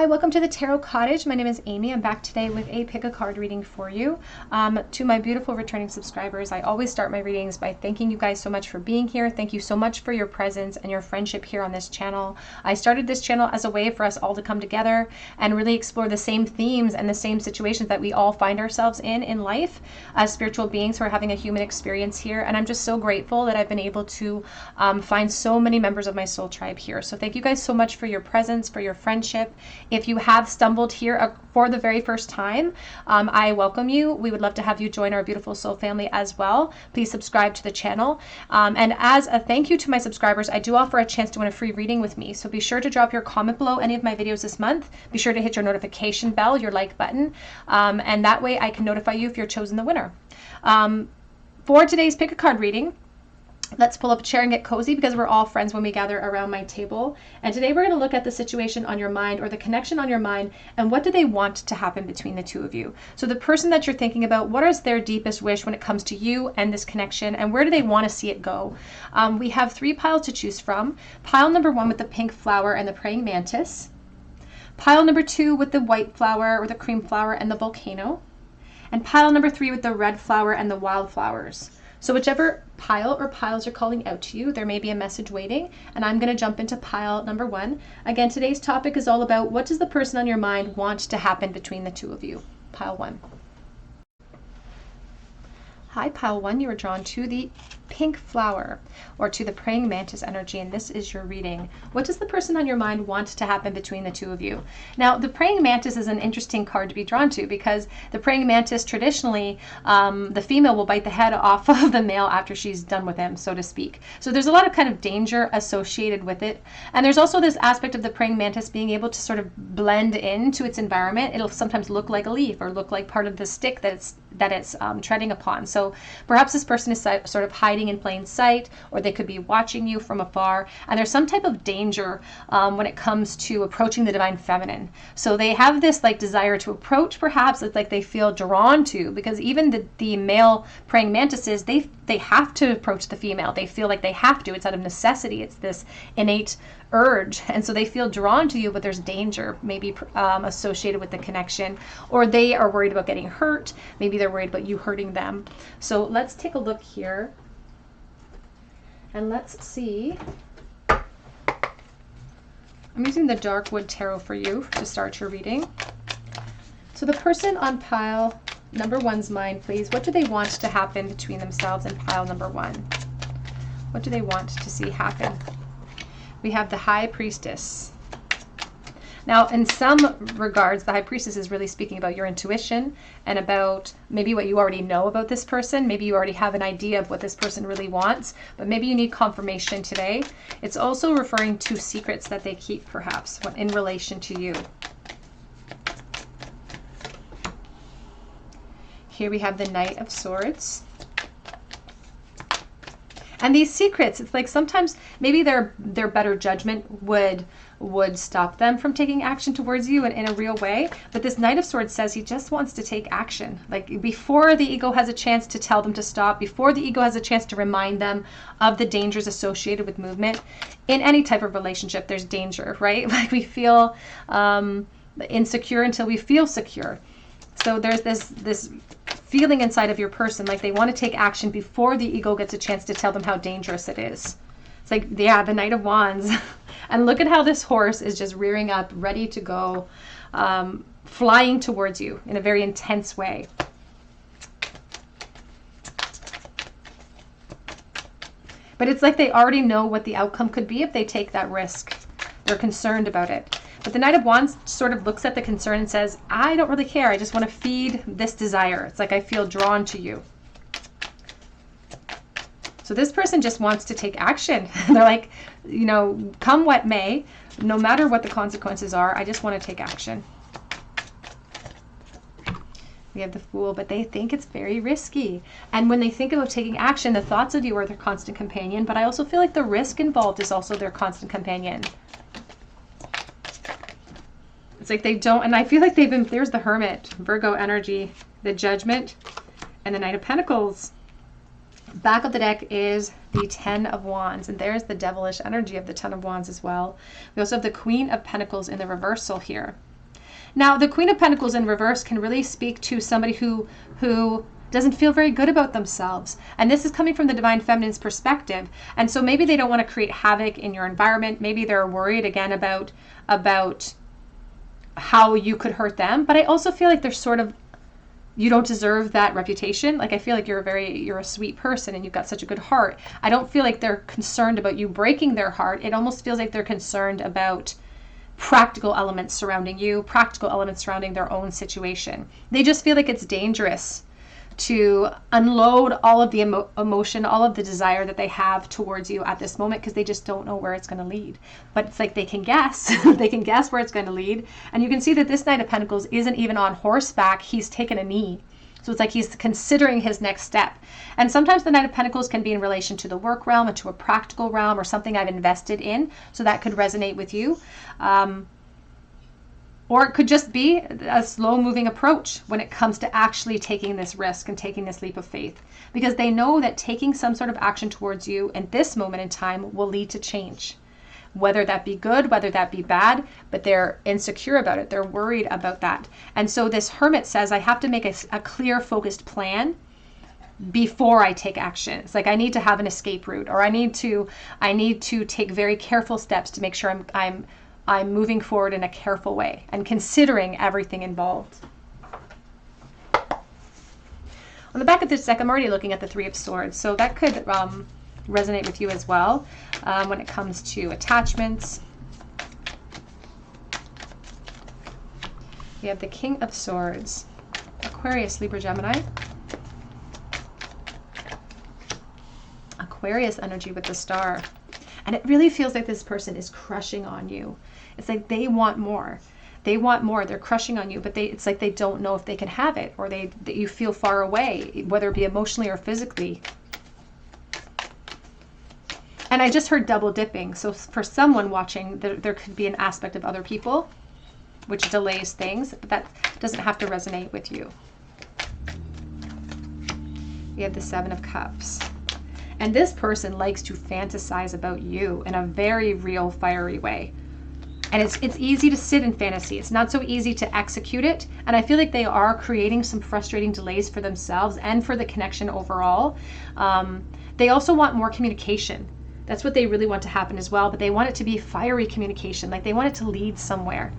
welcome to the Tarot Cottage. My name is Amy. I'm back today with a pick a card reading for you. To my beautiful returning subscribers, I always start my readings by thanking you guys so much for being here. Thank you so much for your presence and your friendship here on this channel. I started this channel as a way for us all to come together and really explore the same themes and the same situations that we all find ourselves in life as spiritual beings who are having a human experience here. And I'm just so grateful that I've been able to find so many members of my soul tribe here. So thank you guys so much for your presence, for your friendship. If you have stumbled here for the very first time, I welcome you. We would love to have you join our beautiful soul family as well. Please subscribe to the channel. And as a thank you to my subscribers, I do offer a chance to win a free reading with me. So be sure to drop your comment below any of my videos this month. Be sure to hit your notification bell, your like button, and that way I can notify you if you're chosen the winner. For today's pick a card reading, let's pull up a chair and get cozy because we're all friends when we gather around my table. And today we're going to look at the situation on your mind, or the connection on your mind, and what do they want to happen between the two of you. So the person that you're thinking about, what is their deepest wish when it comes to you and this connection, and where do they want to see it go? We have three piles to choose from. Pile number 1 with the pink flower and the praying mantis. Pile number 2 with the white flower or the cream flower and the volcano. And pile number 3 with the red flower and the wildflowers. So whichever pile or piles are calling out to you, there may be a message waiting, and I'm going to jump into pile number 1. Again, today's topic is all about what does the person on your mind want to happen between the two of you. Pile 1. Hi, pile 1, you are drawn to the pink flower or to the praying mantis energy, and this is your reading. What does the person on your mind want to happen between the two of you? Now, the praying mantis is an interesting card to be drawn to because the praying mantis, traditionally, the female will bite the head off of the male after she's done with him, so to speak. So there's a lot of kind of danger associated with it. And there's also this aspect of the praying mantis being able to sort of blend into its environment. It'll sometimes look like a leaf or look like part of the stick that it's treading upon. So perhaps this person is sort of hiding in plain sight, or they could be watching you from afar, and there's some type of danger when it comes to approaching the divine feminine. So they have this like desire to approach, perhaps it's like they feel drawn to, because even the male praying mantises, they have to approach the female. They feel like they have to. It's out of necessity. It's this innate urge, and so they feel drawn to you, but there's danger maybe associated with the connection, or they are worried about getting hurt. Maybe they're worried about you hurting them. So let's take a look here and let's see. I'm using the Dark Wood Tarot for you to start your reading. So the person on pile number 1's mind, please, what do they want to happen between themselves and pile number 1? What do they want to see happen? We have the High Priestess. Now, in some regards, the High Priestess is really speaking about your intuition and about maybe what you already know about this person. Maybe you already have an idea of what this person really wants, but maybe you need confirmation today. It's also referring to secrets that they keep, perhaps, in relation to you. Here we have the Knight of Swords. And these secrets, it's like sometimes maybe their better judgment would stop them from taking action towards you in a real way. But this Knight of Swords says he just wants to take action. Like before the ego has a chance to tell them to stop, before the ego has a chance to remind them of the dangers associated with movement. In any type of relationship, there's danger, right? Like we feel insecure until we feel secure. So there's this feeling inside of your person like they want to take action before the ego gets a chance to tell them how dangerous it is. It's like, yeah, the Knight of Wands. And look at how this horse is just rearing up, ready to go, flying towards you in a very intense way. But it's like they already know what the outcome could be if they take that risk. They're concerned about it. But the Knight of Wands sort of looks at the concern and says, I don't really care. I just want to feed this desire. It's like I feel drawn to you. So this person just wants to take action. They're like, you know, come what may, no matter what the consequences are, I just want to take action. We have the Fool, but they think it's very risky. And when they think about taking action, the thoughts of you are their constant companion, but I also feel like the risk involved is also their constant companion. It's like they don't, and I feel like they've been, there's the Hermit, Virgo energy, the Judgment, and the Knight of Pentacles. Back of the deck is the Ten of Wands, and there's the devilish energy of the Ten of Wands as well. We also have the Queen of Pentacles in the reversal here. Now, the Queen of Pentacles in reverse can really speak to somebody who doesn't feel very good about themselves. And this is coming from the Divine Feminine's perspective. And so maybe they don't want to create havoc in your environment. Maybe they're worried again about how you could hurt them. But I also feel like they're sort of, you don't deserve that reputation. Like, I feel like you're a sweet person and you've got such a good heart. I don't feel like they're concerned about you breaking their heart. It almost feels like they're concerned about practical elements surrounding you, practical elements surrounding their own situation. They just feel like it's dangerous to unload all of the emotion, all of the desire that they have towards you at this moment, because they just don't know where it's going to lead. But it's like they can guess. They can guess where it's going to lead. And you can see that this Knight of Pentacles isn't even on horseback. He's taken a knee. So it's like he's considering his next step. And sometimes the Knight of Pentacles can be in relation to the work realm, or to a practical realm, or something I've invested in. So that could resonate with you. Or it could just be a slow-moving approach when it comes to actually taking this risk and taking this leap of faith. Because they know that taking some sort of action towards you in this moment in time will lead to change. Whether that be good, whether that be bad, but they're insecure about it. They're worried about that. And so this Hermit says, I have to make a clear, focused plan before I take action. It's like I need to have an escape route, or I need to take very careful steps to make sure I'm moving forward in a careful way and considering everything involved. On the back of this deck, I'm already looking at the Three of Swords, so that could resonate with you as well when it comes to attachments. We have the King of Swords, Aquarius, Libra, Gemini. Aquarius energy with the Star. And it really feels like this person is crushing on you. It's like they want more. They want more. They're crushing on you, but it's like they don't know if they can have it, or that you feel far away, whether it be emotionally or physically. And I just heard double dipping. So for someone watching, there could be an aspect of other people, which delays things, but that doesn't have to resonate with you. We have the Seven of Cups. And this person likes to fantasize about you in a very real, fiery way. And it's easy to sit in fantasy. It's not so easy to execute it. And I feel like they are creating some frustrating delays for themselves and for the connection overall. They also want more communication. That's what they really want to happen as well. But they want it to be fiery communication. Like they want it to lead somewhere.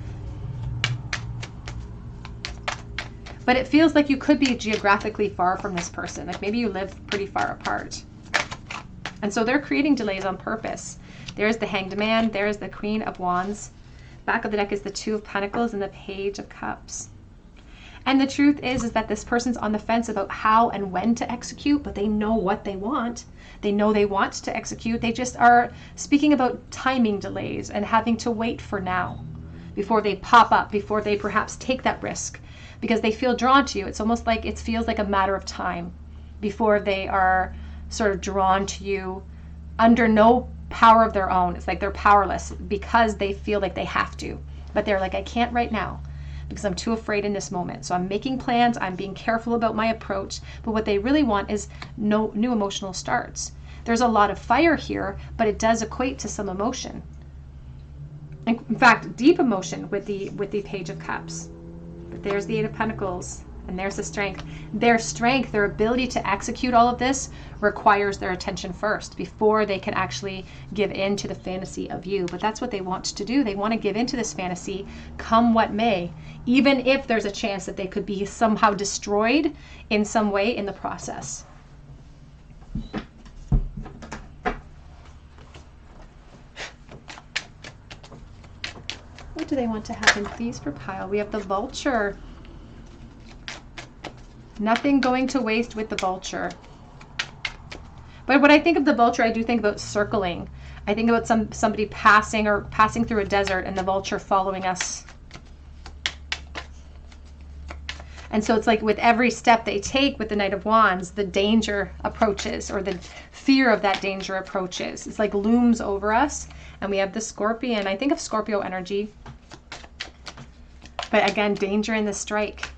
But it feels like you could be geographically far from this person. Like maybe you live pretty far apart. And so they're creating delays on purpose. There's the Hanged Man. There's the Queen of Wands. Back of the deck is the Two of Pentacles and the Page of Cups. And the truth is that this person's on the fence about how and when to execute, but they know what they want. They know they want to execute. They just are speaking about timing delays and having to wait for now before they pop up, before they perhaps take that risk, because they feel drawn to you. It's almost like it feels like a matter of time before they are sort of drawn to you under no power of their own. It's like they're powerless because they feel like they have to, but they're like, I can't right now because I'm too afraid in this moment. So I'm making plans, I'm being careful about my approach, but what they really want is no new emotional starts. There's a lot of fire here, but it does equate to some emotion. In fact, deep emotion with the Page of Cups. But there's the Eight of Pentacles. And there's the strength. Their strength, their ability to execute all of this requires their attention first before they can actually give in to the fantasy of you. But that's what they want to do. They want to give into this fantasy come what may, even if there's a chance that they could be somehow destroyed in some way in the process. What do they want to happen, please, for Pile? We have the Vulture. Nothing going to waste with the Vulture. But when I think of the Vulture, I do think about circling. I think about somebody passing through a desert and the Vulture following us. And so it's like with every step they take with the Knight of Wands, the danger approaches, or the fear of that danger approaches. It's like looms over us. And we have the Scorpion. I think of Scorpio energy. But again, danger in the strike.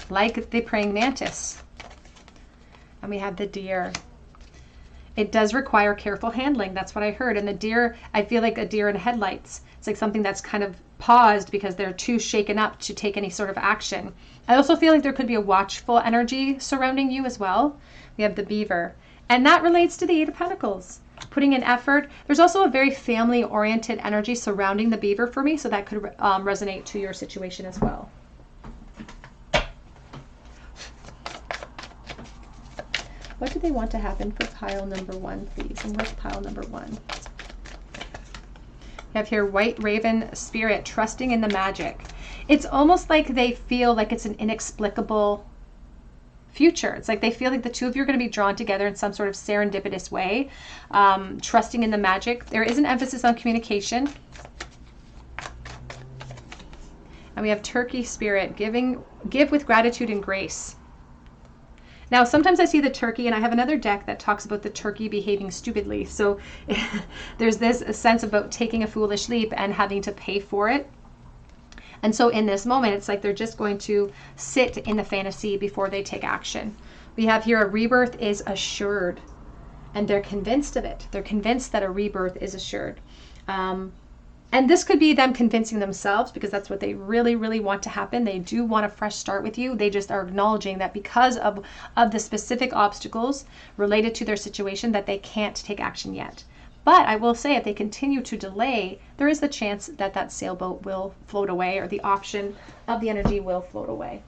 Like the Praying Mantis. And we have the Deer. It does require careful handling. That's what I heard. And the Deer, I feel like a deer in headlights. It's like something that's kind of paused because they're too shaken up to take any sort of action. I also feel like there could be a watchful energy surrounding you as well. We have the beaver, and that relates to the Eight of Pentacles. Putting in effort. There's also a very family-oriented energy surrounding the beaver for me, so that could resonate to your situation as well. What do they want to happen for pile number 1, please? And where's pile number 1? You have here White Raven Spirit, trusting in the magic. It's almost like they feel like it's an inexplicable future. It's like they feel like the two of you are going to be drawn together in some sort of serendipitous way, trusting in the magic. There is an emphasis on communication. And we have Turkey Spirit, give with gratitude and grace. Now, sometimes I see the turkey, and I have another deck that talks about the turkey behaving stupidly. So there's this sense about taking a foolish leap and having to pay for it. And so in this moment, it's like they're just going to sit in the fantasy before they take action. We have here a rebirth is assured, and they're convinced of it. They're convinced that a rebirth is assured. And this could be them convincing themselves, because that's what they really, really want to happen. They do want a fresh start with you. They just are acknowledging that because of the specific obstacles related to their situation, that they can't take action yet. But I will say, if they continue to delay, there is the chance that that sailboat will float away, or the option of the energy will float away.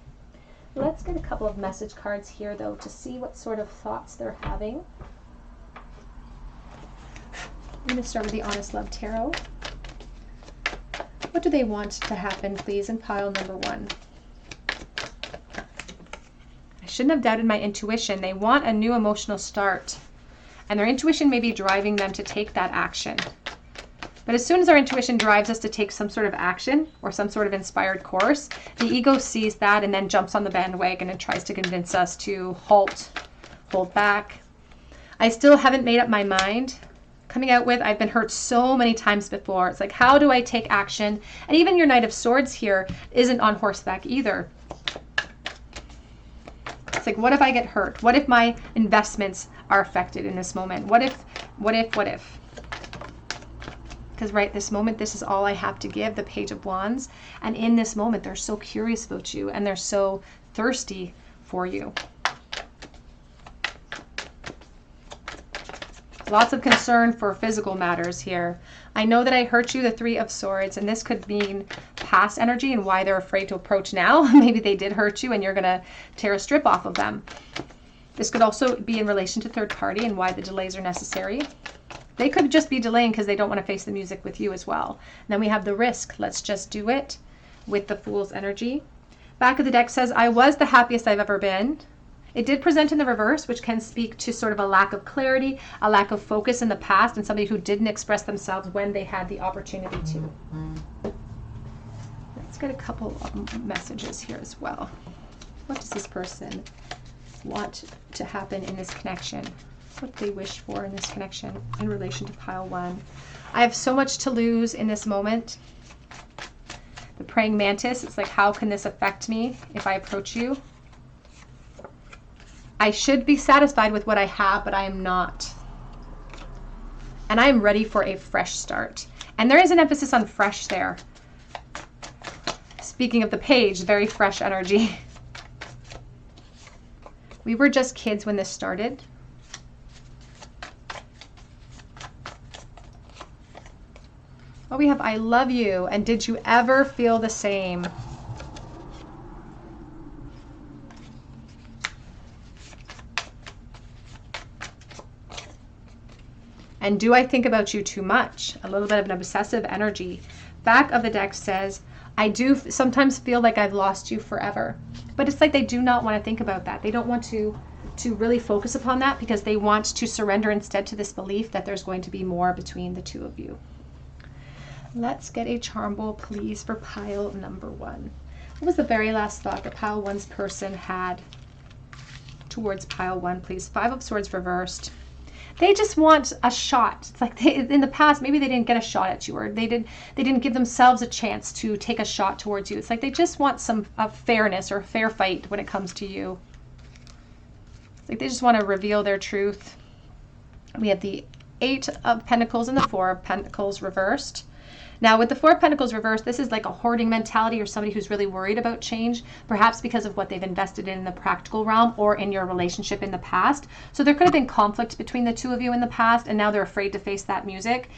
Let's get a couple of message cards here, though, to see what sort of thoughts they're having. I'm going to start with the Honest Love Tarot. What do they want to happen, please, in pile number 1? I shouldn't have doubted my intuition. They want a new emotional start, and their intuition may be driving them to take that action. But as soon as our intuition drives us to take some sort of action or some sort of inspired course, the ego sees that and then jumps on the bandwagon and tries to convince us to halt, hold back. I still haven't made up my mind. Coming out with, I've been hurt so many times before. It's like, how do I take action? And even your Knight of Swords here isn't on horseback either. It's like, what if I get hurt? What if my investments are affected in this moment? What if? Because right this moment, this is all I have to give, the Page of Wands. And in this moment, they're so curious about you, and they're so thirsty for you. Lots of concern for physical matters here. I know that I hurt you, the Three of Swords, and this could mean past energy and why they're afraid to approach now. Maybe they did hurt you and you're going to tear a strip off of them. This could also be in relation to third party and why the delays are necessary. They could just be delaying because they don't want to face the music with you as well. And then we have the Risk. Let's just do it with the Fool's energy. Back of the deck says, I was the happiest I've ever been. It did present in the reverse, which can speak to sort of a lack of clarity, a lack of focus in the past, and somebody who didn't express themselves when they had the opportunity to. Let's get a couple of messages here as well. What does this person want to happen in this connection? What do they wish for in this connection in relation to pile 1? I have so much to lose in this moment. The Praying Mantis, it's like, how can this affect me if I approach you? I should be satisfied with what I have, but I am not. And I am ready for a fresh start. And there is an emphasis on fresh there. Speaking of the page, very fresh energy. We were just kids when this started. Oh, we have I love you. And did you ever feel the same? And do I think about you too much? A little bit of an obsessive energy. Back of the deck says, I do sometimes feel like I've lost you forever. But it's like they do not want to think about that. They don't want to really focus upon that, because they want to surrender instead to this belief that there's going to be more between the two of you. Let's get a charm bowl, please, for pile number 1. What was the very last thought that pile 1's person had towards pile 1, please? 5 of Swords reversed. They just want a shot. It's like in the past, maybe they didn't get a shot at you, or they didn't give themselves a chance to take a shot towards you. It's like they just want some fairness or a fair fight when it comes to you. It's like they just want to reveal their truth. We have the 8 of Pentacles and the 4 of Pentacles reversed. Now with the Four of Pentacles reversed, this is like a hoarding mentality or somebody who's really worried about change, perhaps because of what they've invested in the practical realm or in your relationship in the past. So there could have been conflict between the two of you in the past, and now they're afraid to face that music.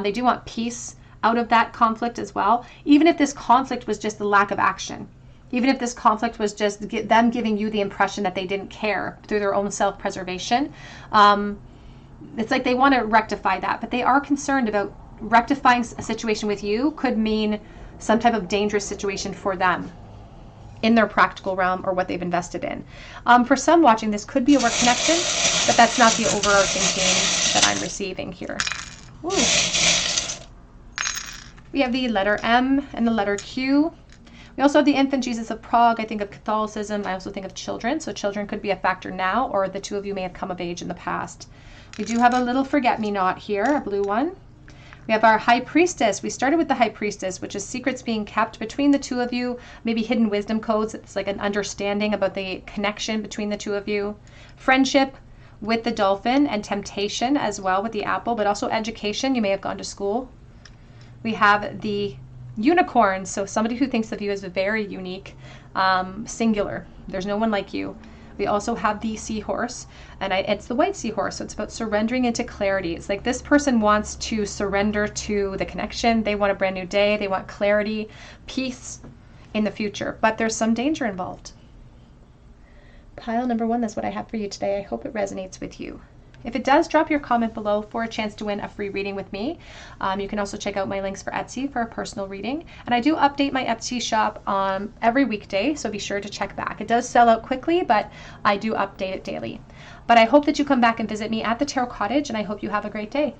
They do want peace out of that conflict as well, even if this conflict was just the lack of action. Even if this conflict was just them giving you the impression that they didn't care through their own self-preservation. It's like they want to rectify that, but they are concerned about rectifying a situation with you could mean some type of dangerous situation for them in their practical realm or what they've invested in. For some watching, this could be a work connection, but that's not the overarching theme that I'm receiving here. Ooh. We have the letter M and the letter Q. We also have the infant Jesus of Prague. I think of Catholicism. I also think of children. So children could be a factor now, or the two of you may have come of age in the past. We do have a little forget-me-not here, a blue one. We have our High Priestess. We started with the High Priestess, which is secrets being kept between the two of you, maybe hidden wisdom codes. It's like an understanding about the connection between the two of you. Friendship with the dolphin, and temptation as well with the apple, but also education. You may have gone to school. We have the unicorn, so somebody who thinks of you as very unique, singular. There's no one like you. We also have the seahorse, and it's the white seahorse, so it's about surrendering into clarity. It's like this person wants to surrender to the connection. They want a brand new day. They want clarity, peace in the future, but there's some danger involved. Pile number 1, that's what I have for you today. I hope it resonates with you. If it does, drop your comment below for a chance to win a free reading with me. You can also check out my links for Etsy for a personal reading. And I do update my Etsy shop every weekday, so be sure to check back. It does sell out quickly, but I do update it daily. But I hope that you come back and visit me at the Tarot Cottage, and I hope you have a great day.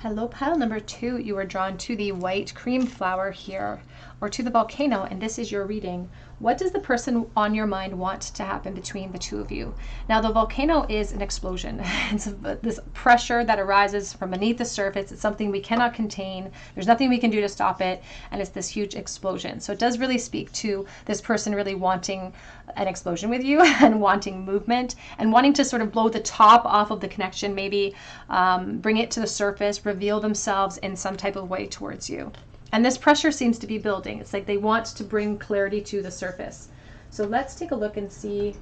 Hello, pile number 2. You are drawn to the white cream flower here, or to the volcano, and this is your reading. What does the person on your mind want to happen between the two of you? Now, the volcano is an explosion. It's this pressure that arises from beneath the surface. It's something we cannot contain. There's nothing we can do to stop it, and it's this huge explosion. So it does really speak to this person really wanting an explosion with you and wanting movement and wanting to sort of blow the top off of the connection, maybe bring it to the surface, reveal themselves in some type of way towards you. And this pressure seems to be building. It's like they want to bring clarity to the surface. So let's take a look and see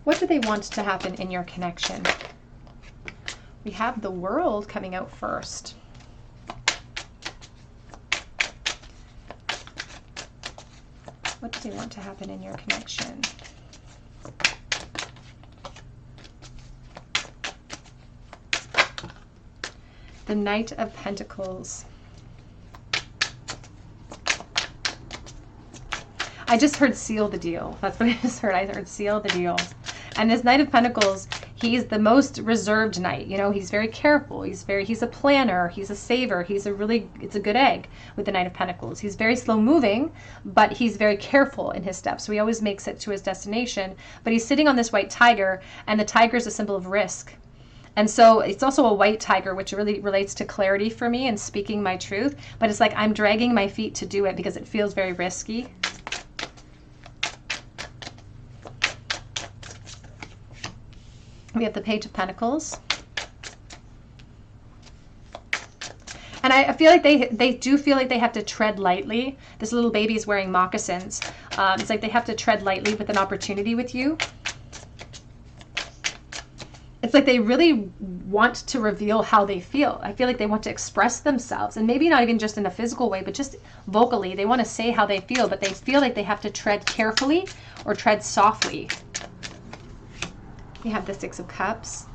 what do they want to happen in your connection. We have the World coming out first. What do they want to happen in your connection? The Knight of Pentacles. I just heard seal the deal. That's what I just heard. I heard seal the deal. And this Knight of Pentacles, he's the most reserved knight. You know, he's very careful. He's a planner. He's a saver. It's a good egg with the Knight of Pentacles. He's very slow moving, but he's very careful in his steps. So he always makes it to his destination. But he's sitting on this white tiger, and the tiger is a symbol of risk. And so it's also a white tiger, which really relates to clarity for me and speaking my truth. But it's like I'm dragging my feet to do it because it feels very risky. We have the Page of Pentacles. And I feel like they do feel like they have to tread lightly. This little baby is wearing moccasins. It's like they have to tread lightly with an opportunity with you. It's like they really want to reveal how they feel. I feel like they want to express themselves, and maybe not even just in a physical way, but just vocally. They want to say how they feel, but they feel like they have to tread carefully or tread softly. We have the Six of Cups.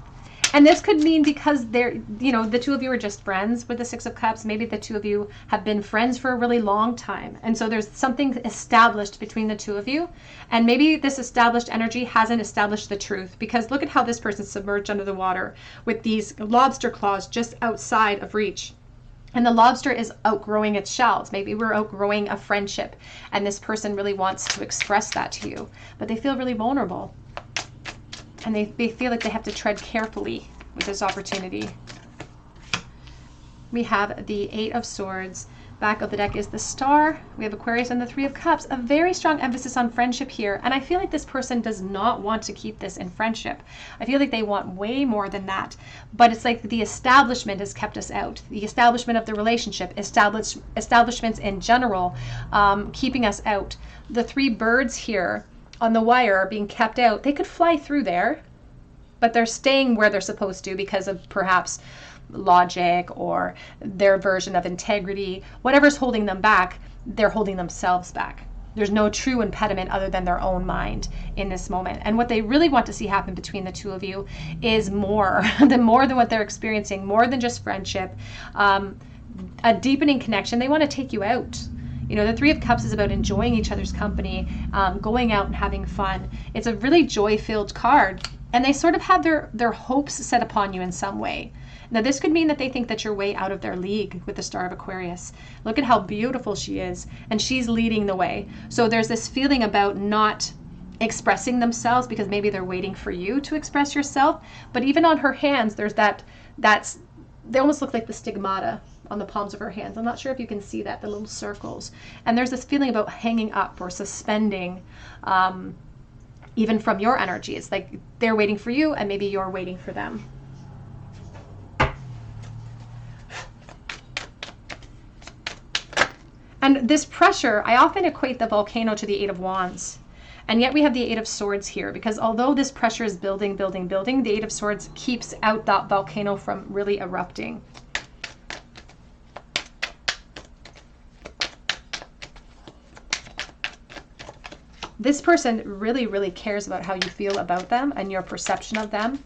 And this could mean because the two of you are just friends with the Six of Cups. Maybe the two of you have been friends for a really long time. And so there's something established between the two of you. And maybe this established energy hasn't established the truth, because look at how this person's submerged under the water with these lobster claws just outside of reach. And the lobster is outgrowing its shells. Maybe we're outgrowing a friendship, and this person really wants to express that to you, but they feel really vulnerable. And they feel like they have to tread carefully with this opportunity. We have the Eight of Swords, Back of the deck is the Star. We have Aquarius and the Three of Cups. A very strong emphasis on friendship here. And I feel like this person does not want to keep this in friendship. I feel like they want way more than that. But it's like the establishment has kept us out. The establishment of the relationship, establishments in general, keeping us out. The three birds here on the wire are being kept out. They could fly through there, but they're staying where they're supposed to because of perhaps logic or their version of integrity. Whatever's holding them back, they're holding themselves back. There's no true impediment other than their own mind in this moment. And what they really want to see happen between the two of you is more than what they're experiencing, more than just friendship, a deepening connection. They want to take you out. You know, the Three of Cups is about enjoying each other's company, going out and having fun. It's a really joy-filled card. And they sort of have their hopes set upon you in some way. Now, this could mean that they think that you're way out of their league with the Star of Aquarius. Look at how beautiful she is, and she's leading the way. So there's this feeling about not expressing themselves because maybe they're waiting for you to express yourself. But even on her hands, there's they almost look like the stigmata on the palms of her hands. I'm not sure if you can see that, the little circles. And there's this feeling about hanging up or suspending, even from your energy. It's like they're waiting for you and maybe you're waiting for them. And this pressure, I often equate the volcano to the Eight of Wands. And yet we have the Eight of Swords here, because although this pressure is building, the Eight of Swords keeps out that volcano from really erupting. This person really, really cares about how you feel about them and your perception of them.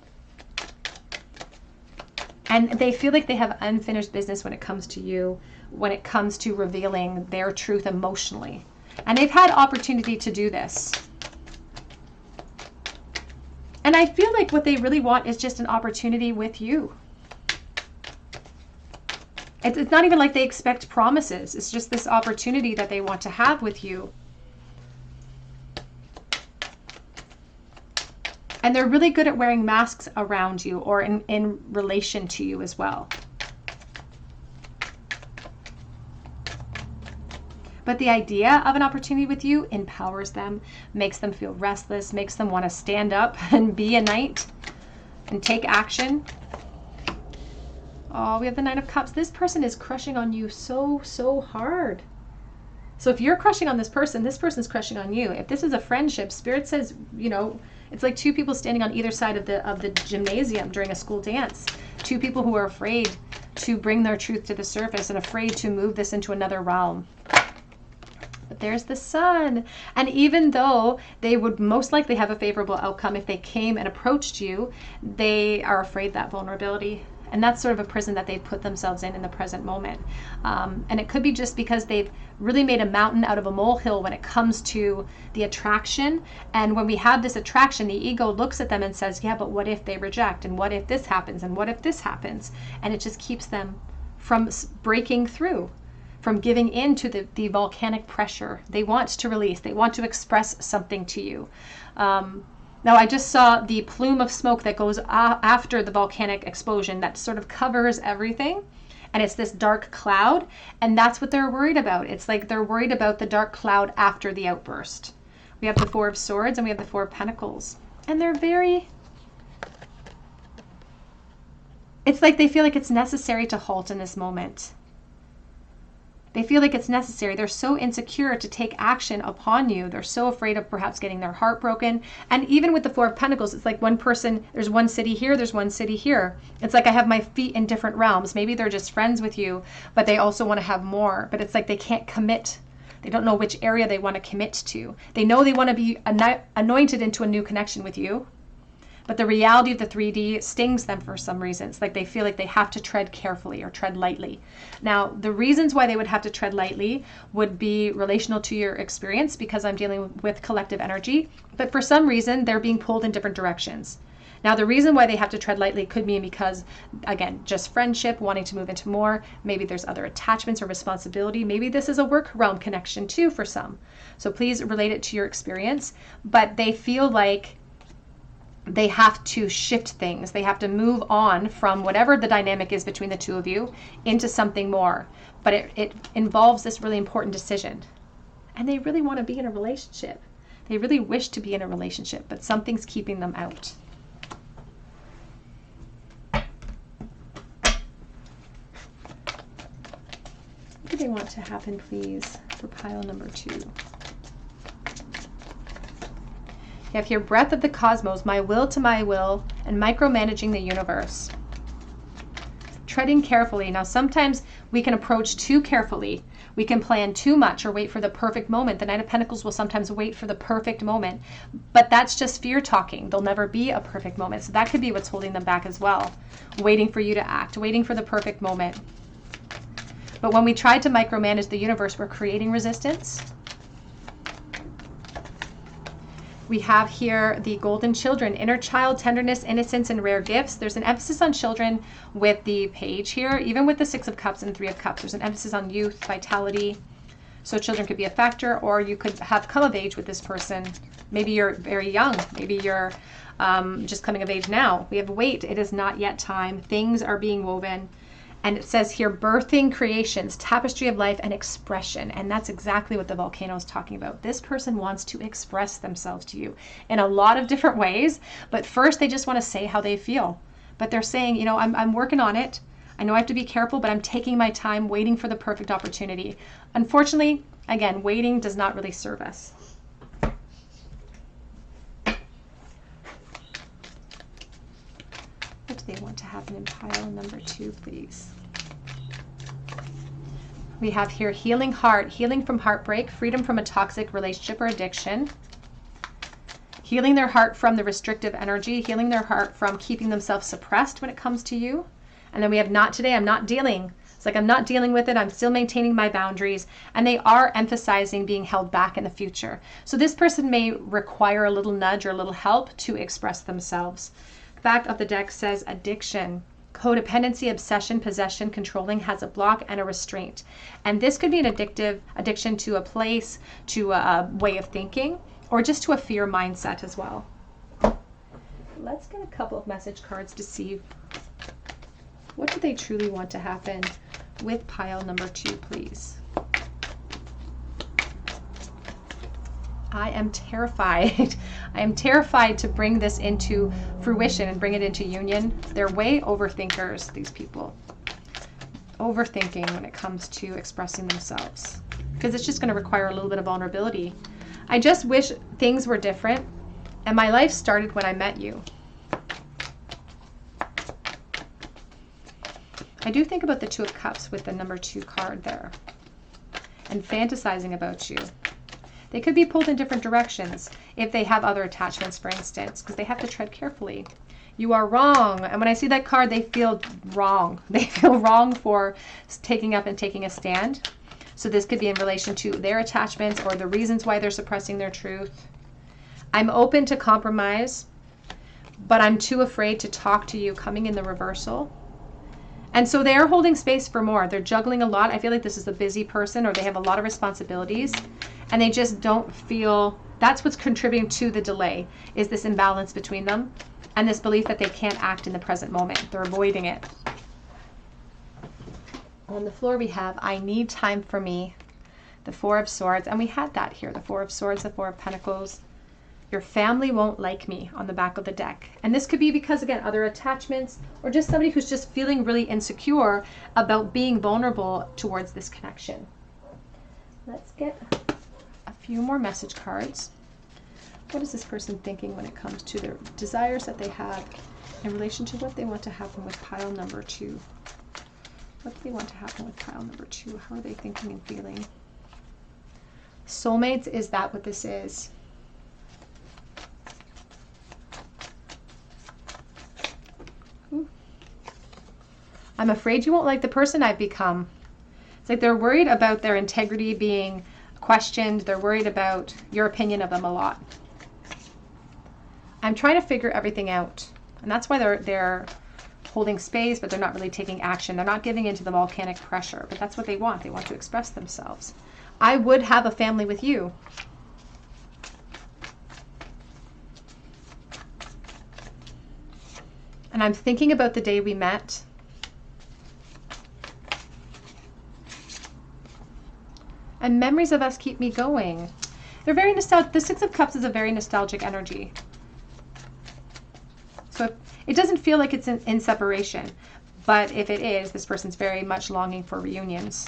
And they feel like they have unfinished business when it comes to you, when it comes to revealing their truth emotionally. And they've had opportunity to do this. And I feel like what they really want is just an opportunity with you. It's not even like they expect promises. It's just this opportunity that they want to have with you. And they're really good at wearing masks around you or in relation to you as well. But the idea of an opportunity with you empowers them, makes them feel restless, makes them want to stand up and be a knight and take action. Oh, we have the Nine of Cups. This person is crushing on you so, so hard. So if you're crushing on this person's crushing on you. If this is a friendship, Spirit says, you know, it's like two people standing on either side of the gymnasium during a school dance. Two people who are afraid to bring their truth to the surface and afraid to move this into another realm. But there's the Sun. And even though they would most likely have a favorable outcome if they came and approached you, they are afraid that vulnerability. And that's sort of a prison that they've put themselves in the present moment. And it could be just because they've really made a mountain out of a molehill when it comes to the attraction. And when we have this attraction, the ego looks at them and says, yeah, but what if they reject? And what if this happens? And what if this happens? And it just keeps them from breaking through, from giving in to the volcanic pressure. They want to release. They want to express something to you. Now, I just saw the plume of smoke that goes after the volcanic explosion that sort of covers everything. And it's this dark cloud. And that's what they're worried about. It's like they're worried about the dark cloud after the outburst. We have the Four of Swords and we have the Four of Pentacles. And they're very... It's like they feel like it's necessary to halt in this moment. They feel like it's necessary. They're so insecure to take action upon you. They're so afraid of perhaps getting their heart broken. And even with the Four of Pentacles, it's like one person, there's one city here, there's one city here. It's like I have my feet in different realms. Maybe they're just friends with you, but they also want to have more. But it's like they can't commit. They don't know which area they want to commit to. They know they want to be anointed into a new connection with you. But the reality of the 3D stings them for some reason. It's like they feel like they have to tread carefully or tread lightly. Now, the reasons why they would have to tread lightly would be relational to your experience, because I'm dealing with collective energy. But for some reason, they're being pulled in different directions. Now, the reason why they have to tread lightly could mean because, again, just friendship, wanting to move into more. Maybe there's other attachments or responsibility. Maybe this is a work realm connection too for some. So please relate it to your experience. But they feel like they have to shift things. They have to move on from whatever the dynamic is between the two of you into something more. But it involves this really important decision. And they really want to be in a relationship. They really wish to be in a relationship, but something's keeping them out. What do they want to happen, please, for pile number 2? You have here breath of the cosmos, my will to my will, and micromanaging the universe. Treading carefully. Now, sometimes we can approach too carefully. We can plan too much or wait for the perfect moment. The Knight of Pentacles will sometimes wait for the perfect moment, but that's just fear talking. There'll never be a perfect moment. So that could be what's holding them back as well. Waiting for you to act, waiting for the perfect moment. But when we try to micromanage the universe, we're creating resistance. We have here the golden children, inner child, tenderness, innocence, and rare gifts. There's an emphasis on children with the page here, even with the 6 of Cups and 3 of Cups. There's an emphasis on youth, vitality. So children could be a factor, or you could have come of age with this person. Maybe you're very young. Maybe you're just coming of age now. We have wait. It is not yet time. Things are being woven. And it says here, birthing creations, tapestry of life, and expression. And that's exactly what the volcano is talking about. This person wants to express themselves to you in a lot of different ways. But first, they just want to say how they feel. But they're saying, you know, I'm working on it. I know I have to be careful, but I'm taking my time waiting for the perfect opportunity. Unfortunately, again, waiting does not really serve us. What do they want to happen in pile number 2, please? We have here healing heart, healing from heartbreak, freedom from a toxic relationship or addiction, healing their heart from the restrictive energy, healing their heart from keeping themselves suppressed when it comes to you. And then we have not today, I'm not dealing. It's like I'm not dealing with it. I'm still maintaining my boundaries. And they are emphasizing being held back in the future. So this person may require a little nudge or a little help to express themselves. Back of the deck says addiction, codependency, obsession, possession, controlling, has a block and a restraint. And this could be an addiction to a place, to a way of thinking, or just to a fear mindset as well. Let's get a couple of message cards to see what do they truly want to happen with pile number 2, please. I am terrified. I am terrified to bring this into fruition and bring it into union. They're way overthinkers, these people. Overthinking when it comes to expressing themselves. Because it's just going to require a little bit of vulnerability. I just wish things were different. And my life started when I met you. I do think about the 2 of Cups with the number 2 card there. And fantasizing about you. They could be pulled in different directions if they have other attachments, for instance, because they have to tread carefully. You are wrong. And when I see that card, they feel wrong. They feel wrong for taking up and taking a stand. So this could be in relation to their attachments or the reasons why they're suppressing their truth. I'm open to compromise, but I'm too afraid to talk to you, coming in the reversal. And so they are holding space for more. They're juggling a lot. I feel like this is a busy person, or they have a lot of responsibilities, and they just don't feel, that's what's contributing to the delay, is this imbalance between them and this belief that they can't act in the present moment. They're avoiding it. On the floor we have, I need time for me, the 4 of Swords, and we had that here, the 4 of Swords, the 4 of Pentacles. Your family won't like me on the back of the deck. And this could be because, again, other attachments, or just somebody who's just feeling really insecure about being vulnerable towards this connection. Let's get a few more message cards. What is this person thinking when it comes to their desires that they have in relation to what they want to happen with pile number 2? What do they want to happen with pile number 2? How are they thinking and feeling? Soulmates, is that what this is? I'm afraid you won't like the person I've become. It's like they're worried about their integrity being questioned. They're worried about your opinion of them a lot. I'm trying to figure everything out. And that's why they're holding space, but they're not really taking action. They're not giving into the volcanic pressure, but that's what they want. They want to express themselves. I would have a family with you. And I'm thinking about the day we met. And memories of us keep me going. They're very nostalgic. The Six of Cups is a very nostalgic energy. So it doesn't feel like it's in separation. But if it is, this person's very much longing for reunions.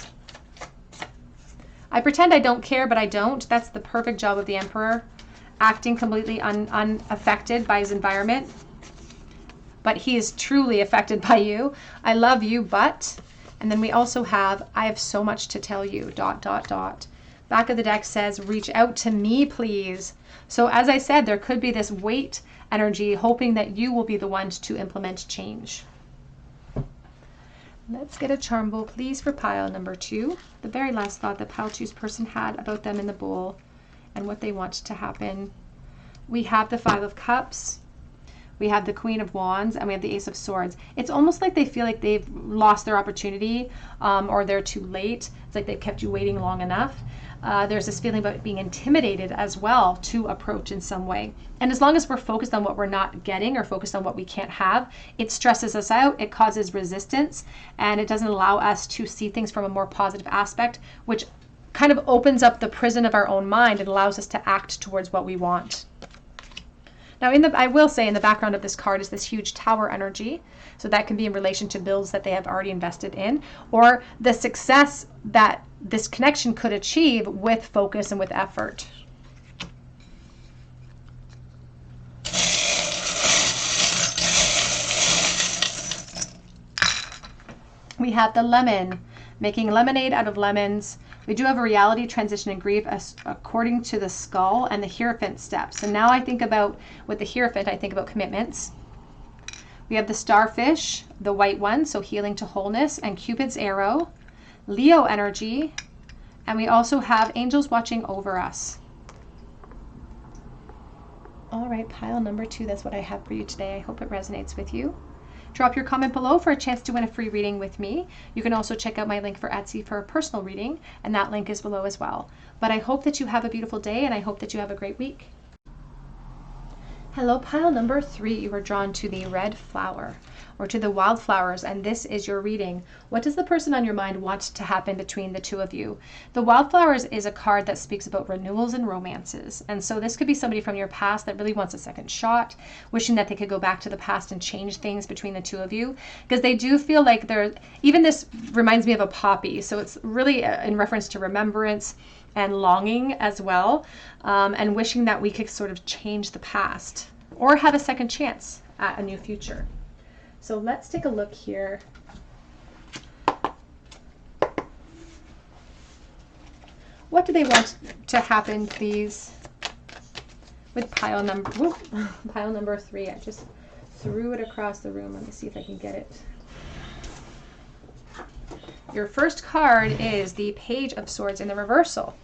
I pretend I don't care, but I don't. That's the perfect job of the Emperor. Acting completely unaffected by his environment. But he is truly affected by you. I love you, but... And then we also have, I have so much to tell you, ... Back of the deck says, reach out to me, please. So as I said, there could be this weight energy, hoping that you will be the ones to implement change. Let's get a charm bowl, please, for pile number 2. The very last thought that pile 2's person had about them in the bowl and what they want to happen. We have the Five of Cups. We have the Queen of Wands, and we have the Ace of Swords. It's almost like they feel like they've lost their opportunity, or they're too late. It's like they've kept you waiting long enough. There's this feeling about being intimidated as well to approach in some way. And as long as we're focused on what we're not getting or focused on what we can't have, it stresses us out, it causes resistance, and it doesn't allow us to see things from a more positive aspect, which kind of opens up the prison of our own mind and allows us to act towards what we want. Now, I will say in the background of this card is this huge tower energy. So that can be in relation to builds that they have already invested in, or the success that this connection could achieve with focus and with effort. We have the Lemon, making lemonade out of lemons. We do have a reality, transition, and grief according to the Skull and the Hierophant steps. And now I think about, with the Hierophant, I think about commitments. We have the Starfish, the white one, so healing to wholeness, and Cupid's arrow, Leo energy, and we also have angels watching over us. All right, pile number 2, that's what I have for you today. I hope it resonates with you. Drop your comment below for a chance to win a free reading with me. You can also check out my link for Etsy for a personal reading, and that link is below as well. But I hope that you have a beautiful day, and I hope that you have a great week. Hello, pile number 3. You were drawn to the red flower, or to the wildflowers, and this is your reading. What does the person on your mind want to happen between the two of you? The wildflowers is a card that speaks about renewals and romances, and so this could be somebody from your past that really wants a second shot, wishing that they could go back to the past and change things between the two of you, because they do feel like even this reminds me of a poppy, so it's really in reference to remembrance and longing as well, and wishing that we could sort of change the past or have a second chance at a new future. So let's take a look here. What do they want to happen, please, with pile number 3? I just threw it across the room. Let me see if I can get it. Your first card is the Page of Swords in the reversal.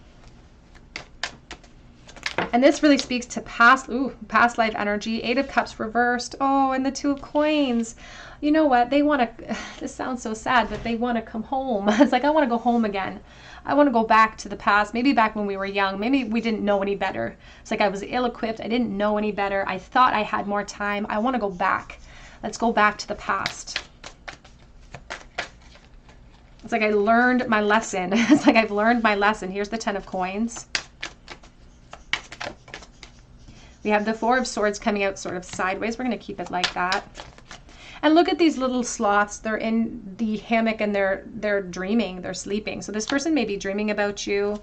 And this really speaks to past life energy. 8 of Cups reversed. Oh, and the 2 of Coins. You know what? They want to, this sounds so sad, but they want to come home. It's like, I want to go home again. I want to go back to the past. Maybe back when we were young. Maybe we didn't know any better. It's like I was ill-equipped. I didn't know any better. I thought I had more time. I want to go back. Let's go back to the past. It's like I learned my lesson. It's like I've learned my lesson. Here's the 10 of Coins. We have the 4 of Swords coming out sort of sideways. We're going to keep it like that. And look at these little sloths. They're in the hammock and they're dreaming. They're sleeping. So this person may be dreaming about you.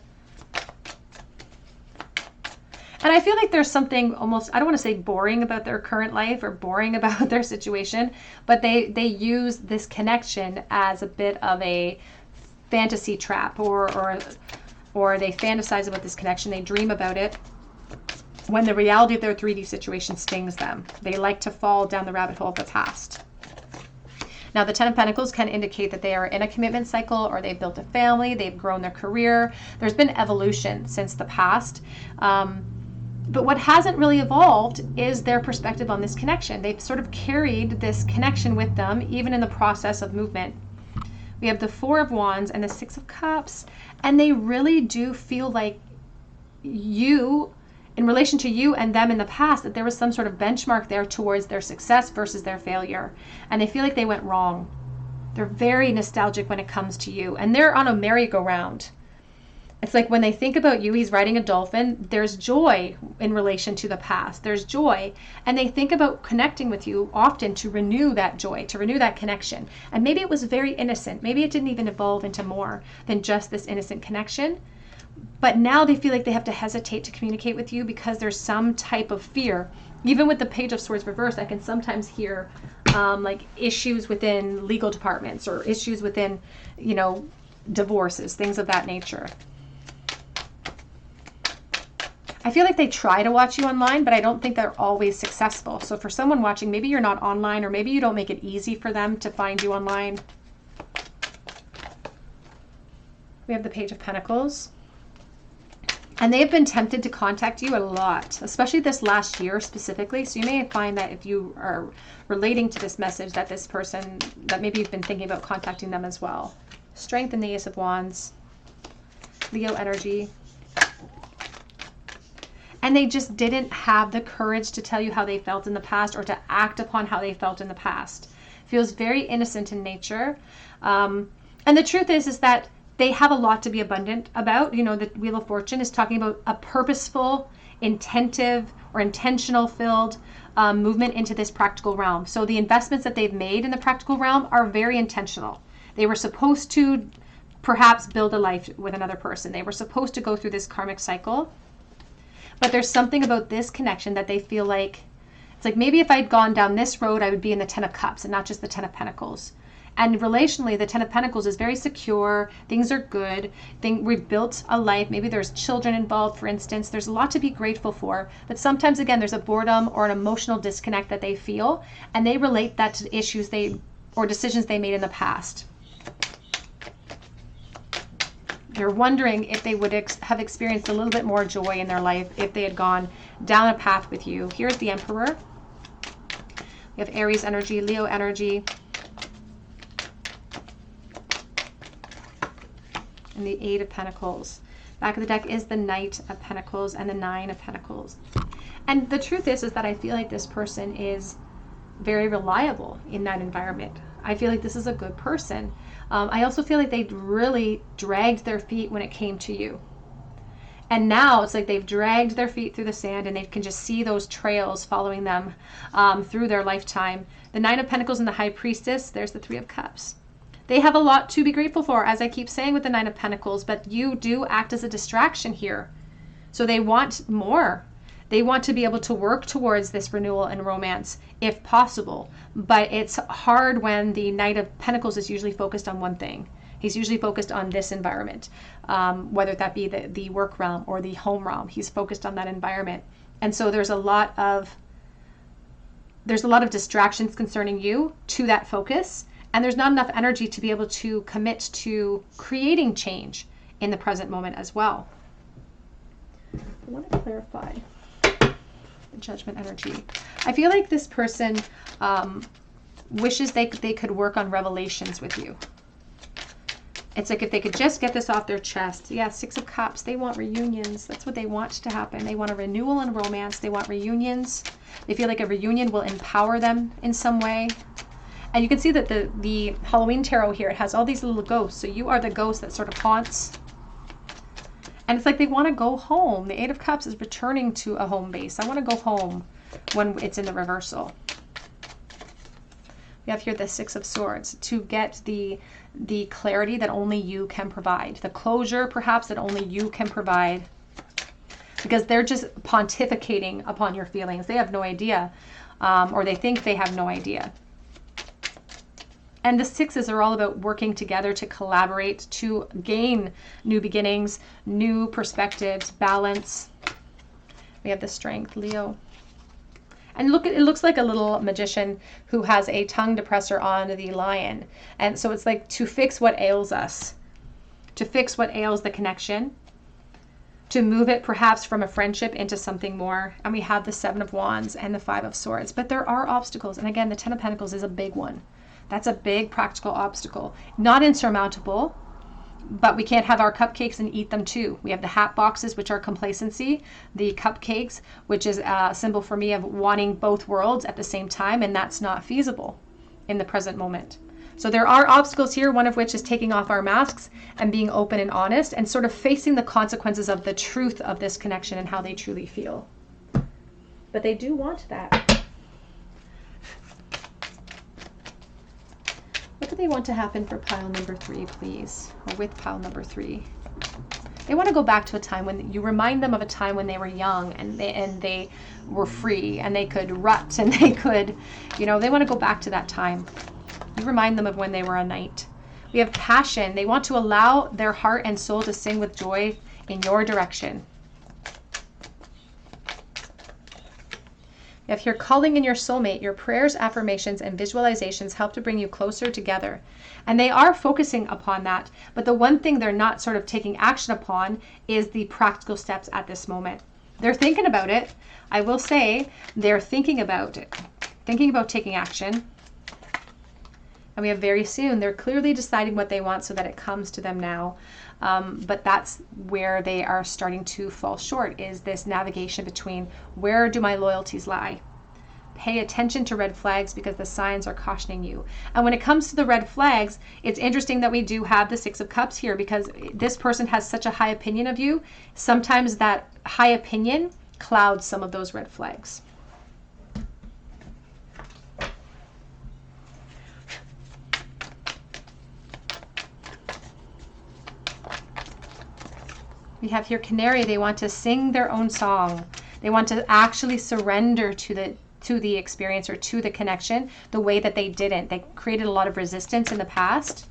And I feel like there's something almost, I don't want to say boring about their current life or boring about their situation, but they use this connection as a bit of a fantasy trap, or they fantasize about this connection. They dream about it when the reality of their 3D situation stings them. They like to fall down the rabbit hole of the past. Now, the 10 of Pentacles can indicate that they are in a commitment cycle, or they've built a family, they've grown their career. There's been evolution since the past. But what hasn't really evolved is their perspective on this connection. They've sort of carried this connection with them, even in the process of movement. We have the 4 of Wands and the 6 of Cups, and they really do feel like you in relation to you and them in the past, that there was some sort of benchmark there towards their success versus their failure. And they feel like they went wrong. They're very nostalgic when it comes to you. And they're on a merry-go-round. It's like when they think about you, he's riding a dolphin, there's joy in relation to the past. There's joy. And they think about connecting with you often to renew that joy, to renew that connection. And maybe it was very innocent. Maybe it didn't even evolve into more than just this innocent connection. But now they feel like they have to hesitate to communicate with you because there's some type of fear. Even with the Page of Swords reversed, I can sometimes hear like issues within legal departments or issues within, you know, divorces, things of that nature. I feel like they try to watch you online, but I don't think they're always successful. So for someone watching, maybe you're not online, or maybe you don't make it easy for them to find you online. We have the Page of Pentacles. And they have been tempted to contact you a lot, especially this last year specifically. So you may find that if you are relating to this message, that this person, that maybe you've been thinking about contacting them as well. Strength and the Ace of Wands. Leo energy. And they just didn't have the courage to tell you how they felt in the past or to act upon how they felt in the past. Feels very innocent in nature. And the truth is that they have a lot to be abundant about. You know, the Wheel of Fortune is talking about a purposeful, intentive, or intentional filled movement into this practical realm. So the investments that they've made in the practical realm are very intentional. They were supposed to perhaps build a life with another person. They were supposed to go through this karmic cycle. But there's something about this connection that they feel like, it's like maybe if I'd gone down this road, I would be in the Ten of Cups and not just the Ten of Pentacles. And relationally, the Ten of Pentacles is very secure. Things are good. We've built a life. Maybe there's children involved, for instance. There's a lot to be grateful for. But sometimes, again, there's a boredom or an emotional disconnect that they feel. And they relate that to issues or decisions they made in the past. They're wondering if they would have experienced a little bit more joy in their life if they had gone down a path with you. Here's the Emperor. We have Aries energy, Leo energy. And the Eight of Pentacles. Back of the deck is the Knight of Pentacles and the Nine of Pentacles. And the truth is that I feel like this person is very reliable in that environment. I feel like this is a good person. I also feel like they really dragged their feet when it came to you. And now it's like they've dragged their feet through the sand and they can just see those trails following them through their lifetime. The Nine of Pentacles and the High Priestess, there's the Three of Cups. They have a lot to be grateful for, as I keep saying with the Nine of Pentacles, but you do act as a distraction here. So they want more. They want to be able to work towards this renewal and romance if possible. But it's hard when the Knight of Pentacles is usually focused on one thing. He's usually focused on this environment, whether that be the work realm or the home realm. He's focused on that environment. And so there's a lot of distractions concerning you to that focus. And there's not enough energy to be able to commit to creating change in the present moment as well. I want to clarify the Judgment energy. I feel like this person wishes they could work on revelations with you. It's like if they could just get this off their chest. Yeah, Six of Cups. They want reunions. That's what they want to happen. They want a renewal and romance. They want reunions. They feel like a reunion will empower them in some way. And you can see that the Halloween tarot here, it has all these little ghosts. So you are the ghost that sort of haunts. And it's like they want to go home. The Eight of Cups is returning to a home base. I want to go home when it's in the reversal. We have here the Six of Swords to get the clarity that only you can provide. The closure, perhaps, that only you can provide. Because they're just pontificating upon your feelings. They have no idea. Or they think they have no idea. And the sixes are all about working together to collaborate, to gain new beginnings, new perspectives, balance. We have the Strength, Leo. And look, it looks like a little magician who has a tongue depressor on the lion. And so it's like to fix what ails us, to fix what ails the connection, to move it perhaps from a friendship into something more. And we have the Seven of Wands and the Five of Swords. But there are obstacles. And again, the Ten of Pentacles is a big one. That's a big practical obstacle. Not insurmountable, But we can't have our cupcakes and eat them too. We have the hat boxes, which are complacency, the cupcakes, which is a symbol for me of wanting both worlds at the same time, and that's not feasible in the present moment. So there are obstacles here, one of which is taking off our masks and being open and honest and sort of facing the consequences of the truth of this connection and how they truly feel. But they do want that. What do they want to happen for pile number 3, please? Or with pile number 3? They want to go back to a time when you remind them of a time when they were young and they were free and they could rut and they could, they want to go back to that time. You remind them of when they were a knight. We have passion. They want to allow their heart and soul to sing with joy in your direction. We have here calling in your soulmate. Your prayers, affirmations, and visualizations help to bring you closer together. And they are focusing upon that. But the one thing they're not sort of taking action upon is the practical steps at this moment. They're thinking about it. I will say they're thinking about it, thinking about taking action. And we have very soon. They're clearly deciding what they want so that it comes to them now. But that's where they are starting to fall short, is this navigation between where do my loyalties lie? Pay attention to red flags because the signs are cautioning you. And when it comes to the red flags, it's interesting that we do have the 6 of Cups here because this person has such a high opinion of you. Sometimes that high opinion clouds some of those red flags. We have here Canary. They want to sing their own song. They want to actually surrender to the experience or to the connection the way that they didn't. They created a lot of resistance in the past.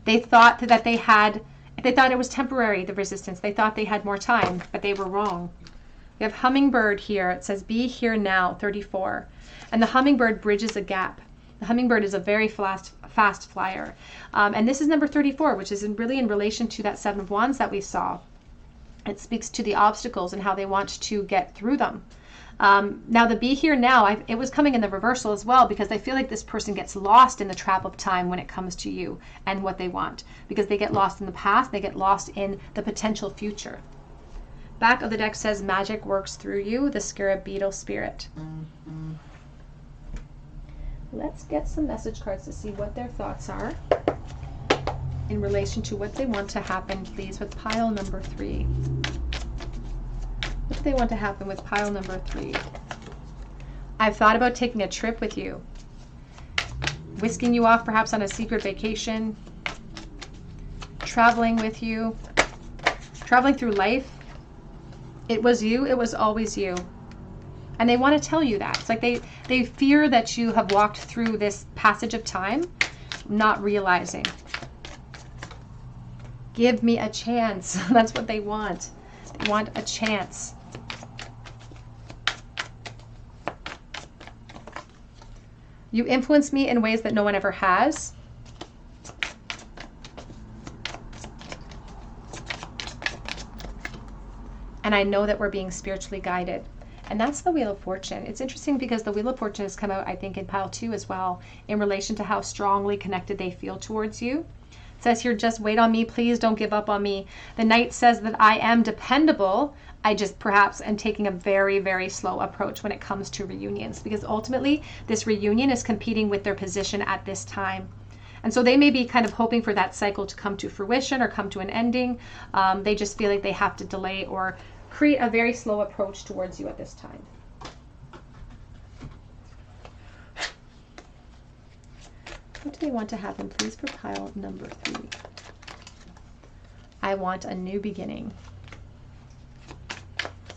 They thought that they thought it was temporary, the resistance. They thought they had more time, but they were wrong. We have Hummingbird here. It says, be here now, 34. And the hummingbird bridges a gap. The hummingbird is a very fast flyer. And this is number 34, which is really in relation to that 7 of Wands that we saw. It speaks to the obstacles and how they want to get through them. Now the be here now, it was coming in the reversal as well because I feel like this person gets lost in the trap of time when it comes to you and what they want. Because they get lost in the past, they get lost in the potential future. Back of the deck says, magic works through you, the scarab beetle spirit. Let's get some message cards to see what their thoughts are in relation to what they want to happen, please, with pile number 3. What do they want to happen with pile number 3? I've thought about taking a trip with you, whisking you off perhaps on a secret vacation, traveling with you, traveling through life. It was you, it was always you. And they want to tell you that. It's like they fear that you have walked through this passage of time, not realizing. Give me a chance. That's what they want. They want a chance. You influence me in ways that no one ever has. And I know that we're being spiritually guided. And that's the Wheel of Fortune. It's interesting because the Wheel of Fortune has come out, I think, in pile 2 as well, in relation to how strongly connected they feel towards you. It says here, just wait on me, please don't give up on me. The Knight says that I am dependable. I just perhaps am taking a very, very slow approach when it comes to reunions, because ultimately this reunion is competing with their position at this time. And so they may be kind of hoping for that cycle to come to fruition or come to an ending. They just feel like they have to delay or create a very slow approach towards you at this time. What do they want to happen, please, for pile number 3? I want a new beginning.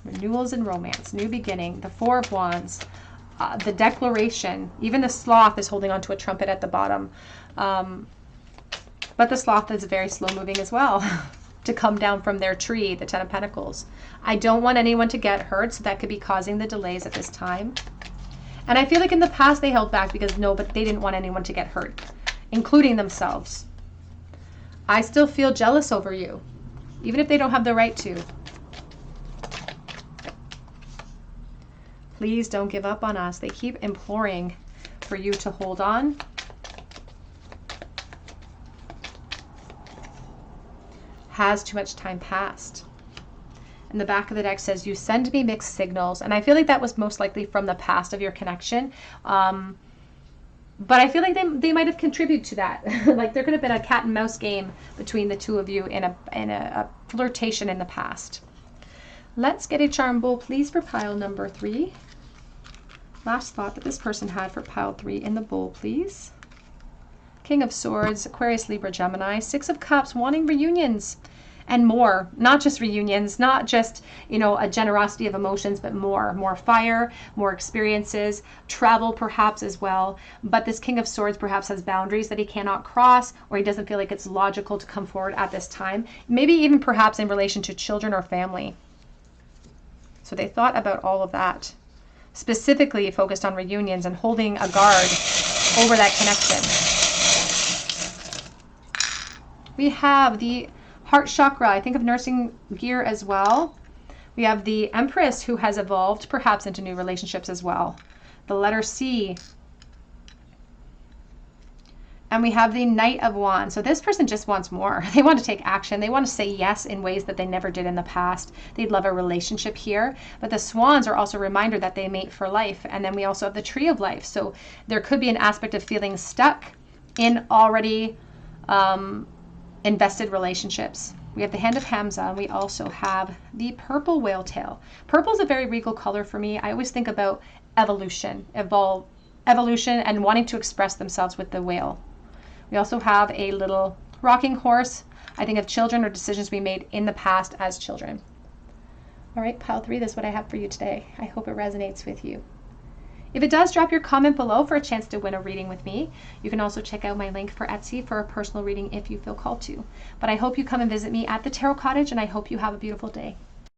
Renewals and romance, new beginning, the 4 of Wands, the declaration. Even the sloth is holding onto a trumpet at the bottom. But the sloth is very slow moving as well to come down from their tree, the 10 of Pentacles. I don't want anyone to get hurt, so that could be causing the delays at this time. And I feel like in the past they held back because but they didn't want anyone to get hurt, including themselves. I still feel jealous over you, even if they don't have the right to. Please don't give up on us. They keep imploring for you to hold on. Has too much time passed. And the back of the deck says, you send me mixed signals. And I feel like that was most likely from the past of your connection. But I feel like they might have contributed to that. Like there could have been a cat and mouse game between the two of you in a flirtation in the past. Let's get a charm bowl, please, for pile number 3. Last thought that this person had for pile 3 in the bowl, please. King of Swords, Aquarius, Libra, Gemini, 6 of Cups, wanting reunions and more. Not just reunions, not just, you know, a generosity of emotions, but more fire, more experiences, travel perhaps as well. But this King of Swords perhaps has boundaries that he cannot cross, or he doesn't feel like it's logical to come forward at this time. Maybe even perhaps in relation to children or family. So they thought about all of that. Specifically focused on reunions and holding a guard over that connection. We have the heart chakra. I think of nursing gear as well. We have the Empress, who has evolved perhaps into new relationships as well. The letter C. And we have the Knight of Wands. So this person just wants more. They want to take action. They want to say yes in ways that they never did in the past. They'd love a relationship here. But the swans are also a reminder that they mate for life. And then we also have the Tree of Life. So there could be an aspect of feeling stuck in already invested relationships. We have the Hand of Hamza, and we also have the purple whale tail. Purple is a very regal color for me. I always think about evolution, evolution and wanting to express themselves with the whale. We also have a little rocking horse. I think of children or decisions we made in the past as children. All right, pile 3, that's what I have for you today. I hope it resonates with you. If it does, drop your comment below for a chance to win a reading with me. You can also check out my link for Etsy for a personal reading if you feel called to. But I hope you come and visit me at the Tarot Cottage, and I hope you have a beautiful day.